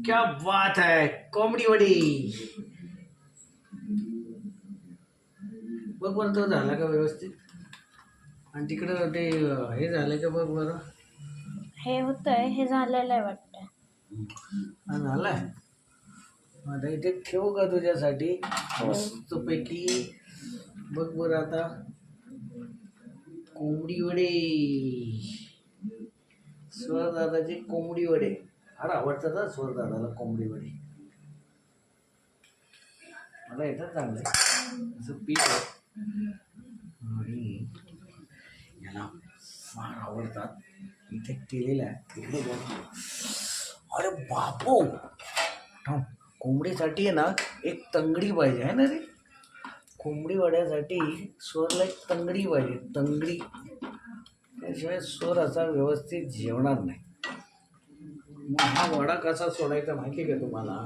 क्या बात है, कॉमेडी वडी. बघ बरं तो झाला का व्यवस्थित. आणि तिकडं ते हे झालं का बघ बरं. हे होतंय, हे झालेलं आहे वाटतं. हा झालाय. आता इथे ठेवू का तुझ्यासाठी मस्तपैकी. बघ बरं आता कोंबडी वडे. स्वरदादाचे कोंबडी वडे फार आवडतात ना स्वरदादाला कोंबडी वडे. मला येतात चांगलं असं पीठ आहे. आणि याला फार आवडतात. इथे केलेलं आहे. इकडे बघ. अरे बापू, थांब. कोंबडीसाठी आहे ना एक तंगडी पाहिजे आहे ना रे. कोंबडी वड्यासाठी स्वरला एक तंगडी पाहिजे, तंगडी. त्याशिवाय स्वर असा व्यवस्थित जेवणार नाही. मग हा वडा कसा सोडायचा माहिती आहे का तुम्हाला.